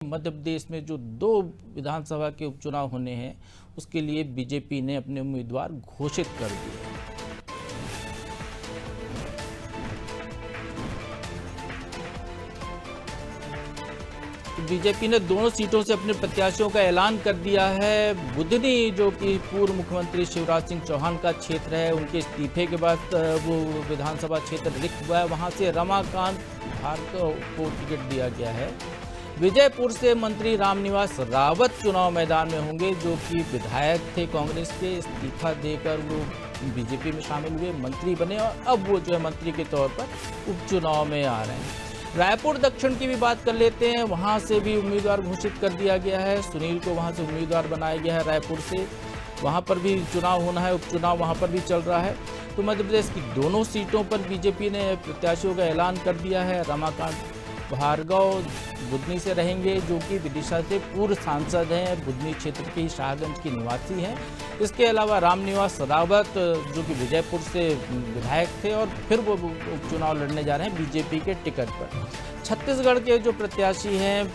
मध्य प्रदेश में जो 2 विधानसभा के उपचुनाव होने हैं उसके लिए बीजेपी ने अपने उम्मीदवार घोषित कर दिए हैं। बीजेपी ने दोनों सीटों से अपने प्रत्याशियों का ऐलान कर दिया है। बुधनी जो कि पूर्व मुख्यमंत्री शिवराज सिंह चौहान का क्षेत्र है, उनके इस्तीफे के बाद वो विधानसभा क्षेत्र रिक्त हुआ है, वहां से रमाकांत भार्गव को टिकट दिया गया है। विजयपुर से मंत्री रामनिवास रावत चुनाव मैदान में होंगे, जो कि विधायक थे कांग्रेस के, इस्तीफा देकर वो बीजेपी में शामिल हुए, मंत्री बने और अब वो जो है मंत्री के तौर पर उपचुनाव में आ रहे हैं। रायपुर दक्षिण की भी बात कर लेते हैं, वहां से भी उम्मीदवार घोषित कर दिया गया है। सुनील को वहां से उम्मीदवार बनाया गया है रायपुर से, वहां पर भी चुनाव होना है, उपचुनाव वहां पर भी चल रहा है। तो मध्य प्रदेश की दोनों सीटों पर बीजेपी ने प्रत्याशियों का ऐलान कर दिया है। रमाकांत भार्गव बुधनी से रहेंगे, जो कि विदिशा से पूर्व सांसद हैं, बुधनी क्षेत्र के ही शाहगंज के निवासी हैं। इसके अलावा रामनिवास रावत जो कि विजयपुर से विधायक थे और फिर वो उपचुनाव लड़ने जा रहे हैं बीजेपी के टिकट पर। छत्तीसगढ़ के जो प्रत्याशी हैं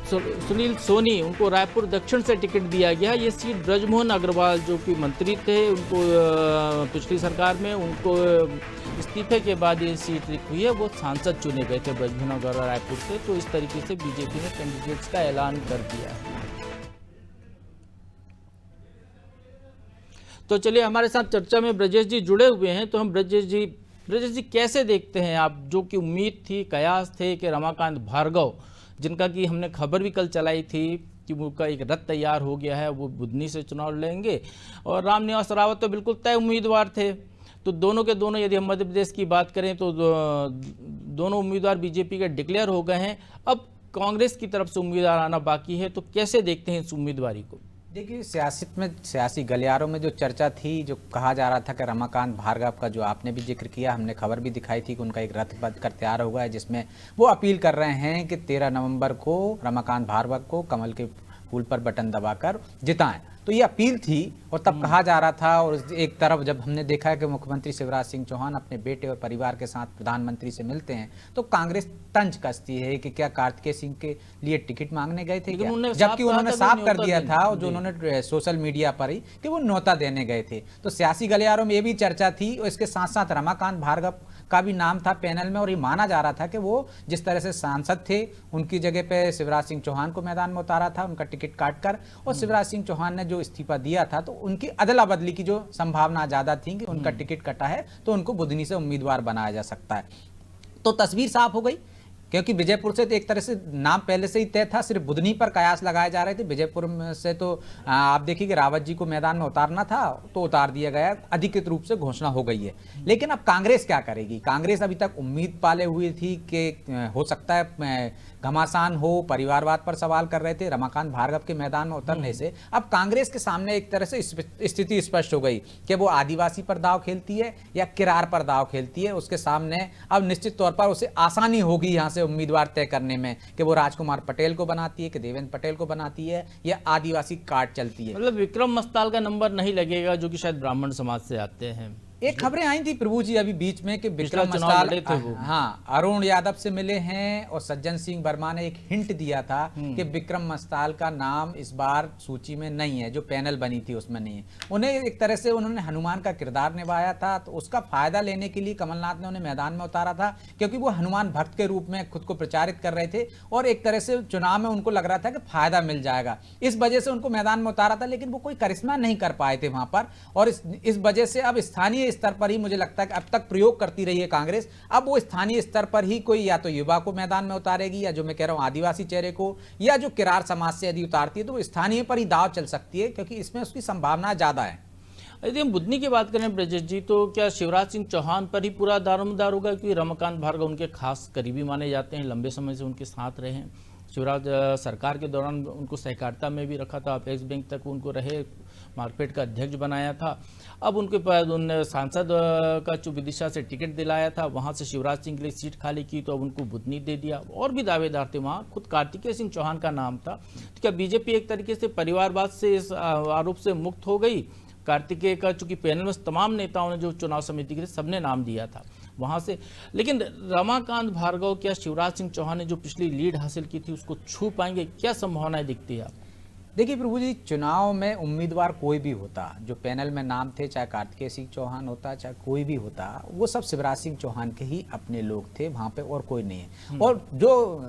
सुनील सोनी, उनको रायपुर दक्षिण से टिकट दिया गया। ये सीट ब्रजमोहन अग्रवाल जो कि मंत्री थे, उनको पिछली सरकार में उनको इस्तीफे के बाद ये सीट रिक्त हुई है, वो सांसद चुने गए थे ब्रजमोहन अग्रवाल रायपुर से। तो इस तरीके से बीजेपी ने कैंडिडेट्स का ऐलान कर दिया है। तो चलिए, हमारे साथ चर्चा में ब्रजेश जी जुड़े हुए हैं। तो हम ब्रजेश जी कैसे देखते हैं आप, जो कि उम्मीद थी, कयास थे कि रमाकांत भार्गव, जिनका कि हमने खबर भी कल चलाई थी कि उनका एक रथ तैयार हो गया है, वो बुधनी से चुनाव लड़ेंगे, और रामनिवास रावत तो बिल्कुल तय उम्मीदवार थे। तो दोनों के दोनों, यदि हम मध्य प्रदेश की बात करें तो दोनों उम्मीदवार बीजेपी के डिक्लेयर हो गए हैं। अब कांग्रेस की तरफ से उम्मीदवार आना बाकी है, तो कैसे देखते हैं इस उम्मीदवारी को? देखिए, सियासत में, सियासी गलियारों में जो चर्चा थी, जो कहा जा रहा था कि रमाकांत भार्गव का, जो आपने भी जिक्र किया, हमने खबर भी दिखाई थी कि उनका एक रथ बंध कर तैयार हुआ है, जिसमें वो अपील कर रहे हैं कि 13 नवंबर को रमाकांत भार्गव को कमल के फूल पर बटन दबाकर जिताएं। तो ये अपील थी और तब कहा जा रहा था। और एक तरफ जब हमने देखा है कि मुख्यमंत्री शिवराज सिंह चौहान अपने बेटे और परिवार के साथ प्रधानमंत्री से मिलते हैं, तो कांग्रेस तंज कसती है कि क्या कार्तिकेय सिंह के लिए टिकट मांगने गए थे क्या? जबकि उन्होंने साफ कर दिया था, और जो उन्होंने सोशल मीडिया पर ही, कि वो न्योता देने गए थे। तो सियासी गलियारों में ये भी चर्चा थी, और इसके साथ साथ रमाकांत भार्गव का भी नाम था पैनल में, और ये माना जा रहा था कि वो जिस तरह से सांसद थे, उनकी जगह पे शिवराज सिंह चौहान को मैदान में उतारा था, उनका टिकट काटकर, और शिवराज सिंह चौहान ने जो इस्तीफा दिया था, तो उनकी अदला बदली की जो संभावना ज्यादा थी कि उनका टिकट कटा है, तो उनको बुधनी से उम्मीदवार बनाया जा सकता है। तो तस्वीर साफ हो गई, क्योंकि विजयपुर से तो एक तरह से नाम पहले से ही तय था, सिर्फ बुधनी पर कयास लगाए जा रहे थे। विजयपुर से तो आप देखिए कि रावत जी को मैदान में उतारना था, तो उतार दिया गया, अधिकृत रूप से घोषणा हो गई है। लेकिन अब कांग्रेस क्या करेगी? कांग्रेस अभी तक उम्मीद पाले हुई थी कि हो सकता है घमासान हो, परिवारवाद पर सवाल कर रहे थे। रमाकांत भार्गव के मैदान में उतरने से अब कांग्रेस के सामने एक तरह से स्थिति स्पष्ट हो गई कि वो आदिवासी पर दाव खेलती है या किरार पर दाव खेलती है। उसके सामने अब निश्चित तौर पर उसे आसानी होगी यहाँ से उम्मीदवार तय करने में, कि वो राजकुमार पटेल को बनाती है, कि देवेंद्र पटेल को बनाती है, या आदिवासी कार्ड चलती है। मतलब विक्रम मस्ताल का नंबर नहीं लगेगा, जो कि शायद ब्राह्मण समाज से आते हैं। एक खबरें आई थी प्रभु जी अभी बीच में कि विक्रम मस्ताल अरुण यादव से मिले हैं, और सज्जन सिंह वर्मा ने एक हिंट दिया था कि विक्रम मस्ताल का नाम इस बार सूची में नहीं है, जो पैनल बनी थी उसमें नहीं है। उन्हें एक तरह से, उन्होंने हनुमान का किरदार निभाया था, तो उसका फायदा लेने के लिए कमलनाथ ने उन्हें मैदान में उतारा था, क्योंकि वो हनुमान भक्त के रूप में खुद को प्रचारित कर रहे थे, और एक तरह से चुनाव में उनको लग रहा था कि फायदा मिल जाएगा, इस वजह से उनको मैदान में उतारा था। लेकिन वो कोई करिश्मा नहीं कर पाए थे वहां पर, और इस वजह से अब स्थानीय स्तर पर ही, मुझे लगता है कि अब तक प्रयोग करती रही है कांग्रेस, अब वो स्थानीय स्तर पर ही कोई या तो युवा को मैदान में उतारेगी, या जो मैं कह रहा हूं आदिवासी चेहरे को, या जो किरार समाज से यदि उतारती है, तो वो स्थानीय पर ही दाव चल सकती है, क्योंकि इसमें उसकी संभावना ज्यादा है। यदि हम बुधनी की बात करें ब्रजेश जी, तो क्या शिवराज सिंह चौहान पर ही पूरा दारोमदार होगा? क्योंकि रमाकांत भार्गव उनके खास करीबी माने जाते हैं, लंबे समय से उनके साथ रहे हैं। शिवराज सरकार के दौरान उनको सहकारिता में भी रखा था, अपेक्स बैंक तक उनको रहे, मार्केट का अध्यक्ष बनाया था। अब उनके पास उन सांसद का जो विदिशा से टिकट दिलाया था, वहां से शिवराज सिंह के लिए सीट खाली की, तो अब उनको बुधनी दे दिया। और भी दावेदार थे वहां, खुद कार्तिकेय सिंह चौहान का नाम था। तो क्या बीजेपी एक तरीके से परिवारवाद से इस आरोप से मुक्त हो गई? कार्तिकेय का चूंकि पैनल में तमाम नेताओं ने जो चुनाव समिति के सबने नाम दिया था, वहाँ से। लेकिन रमाकांत भार्गव क्या शिवराज सिंह चौहान ने जो पिछली लीड हासिल की थी उसको छू पाएंगे? क्या संभावनाएं दिखती है आप? देखिए प्रभु जी, चुनाव में उम्मीदवार कोई भी होता, जो पैनल में नाम थे, चाहे कार्तिकेय सिंह चौहान होता, चाहे कोई भी होता, वो सब शिवराज सिंह चौहान के ही अपने लोग थे वहाँ पे, और कोई नहीं है। और जो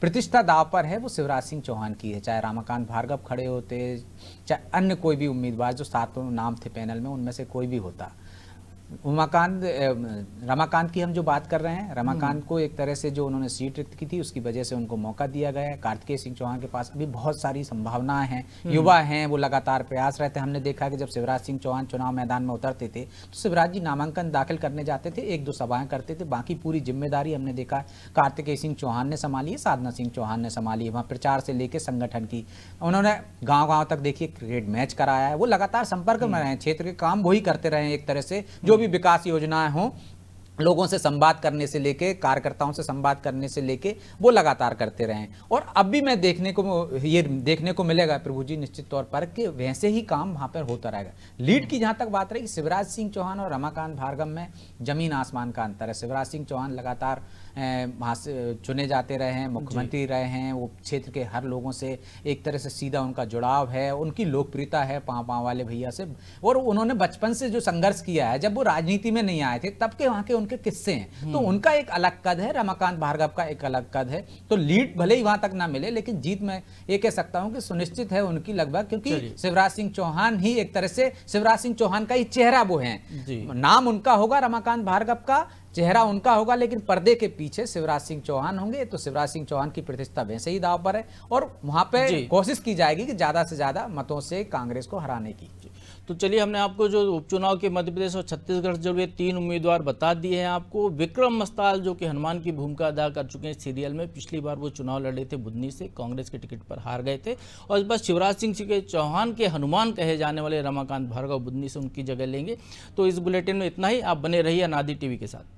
प्रतिष्ठा दाव पर है वो शिवराज सिंह चौहान की है, चाहे रमाकांत भार्गव खड़े होते, चाहे अन्य कोई भी उम्मीदवार जो सातों नाम थे पैनल में, उनमें से कोई भी होता। रमाकांत की हम जो बात कर रहे हैं, रमाकांत को एक तरह से जो उन्होंने सीट रिक्त की थी उसकी वजह से उनको मौका दिया गया है। कार्तिकेय सिंह चौहान के पास अभी बहुत सारी संभावनाएं हैं, युवा हैं, वो लगातार प्रयास रहते हैं। हमने देखा कि जब शिवराज सिंह चौहान चुनाव मैदान में उतरते थे तो शिवराज जी नामांकन दाखिल करने जाते थे, 1-2 सभाएं करते थे, बाकी पूरी जिम्मेदारी हमने देखा कार्तिकेय सिंह चौहान ने संभाली है, साधना सिंह चौहान ने संभाली है। वहाँ प्रचार से लेकर संगठन की उन्होंने गाँव तक देखिए क्रिकेट मैच कराया है, वो लगातार संपर्क में रहे हैं, क्षेत्र के काम वही करते रहे हैं। एक तरह से जो भी विकास योजनाएं हों, लोगों से संवाद करने से लेके, कार्यकर्ताओं से संवाद करने से लेके, वो लगातार करते रहे। और अब भी मैं ये देखने को मिलेगा प्रभु जी निश्चित तौर पर कि वैसे ही काम वहाँ पर होता रहेगा। लीड की जहाँ तक बात रही, शिवराज सिंह चौहान और रमाकांत भार्गव में जमीन आसमान का अंतर है। शिवराज सिंह चौहान लगातार वहाँ से चुने जाते रहे हैं, मुख्यमंत्री रहे हैं, वो क्षेत्र के हर लोगों से एक तरह से सीधा उनका जुड़ाव है, उनकी लोकप्रियता है पाँव वाले भैया से। और उन्होंने बचपन से जो संघर्ष किया है, जब वो राजनीति में नहीं आए थे तब के वहाँ के उनके किस्से हैं, तो उनका एक अलग कद है, रमाकांत भार्गव का एक अलग कद है। तो लीड भले ही वहां तक ना मिले, लेकिन जीत में ये कह सकता हूं कि सुनिश्चित है उनकी लगभग, क्योंकि शिवराज सिंह चौहान ही एक तरह से, शिवराज सिंह चौहान का ही चेहरा वो है। नाम उनका होगा, रमाकांत भार्गव का चेहरा उनका होगा, लेकिन पर्दे के पीछे शिवराज सिंह चौहान होंगे। तो शिवराज सिंह चौहान की प्रतिष्ठा वैसे ही दांव पर है और वहां पे कोशिश की जाएगी कि ज्यादा से ज्यादा मतों से कांग्रेस को हराने की। तो चलिए, हमने आपको जो उपचुनाव के मध्य प्रदेश और छत्तीसगढ़ से जुड़े 3 उम्मीदवार बता दिए हैं आपको। विक्रम मस्ताल जो कि हनुमान की भूमिका अदा कर चुके हैं सीरियल में, पिछली बार वो चुनाव लड़े थे बुधनी से, कांग्रेस के टिकट पर हार गए थे, और इस बार शिवराज सिंह के चौहान के हनुमान कहे जाने वाले रमाकांत भार्गव बुधनी से उनकी जगह लेंगे। तो इस बुलेटिन में इतना ही। आप बने रहिए अनादि टीवी के साथ।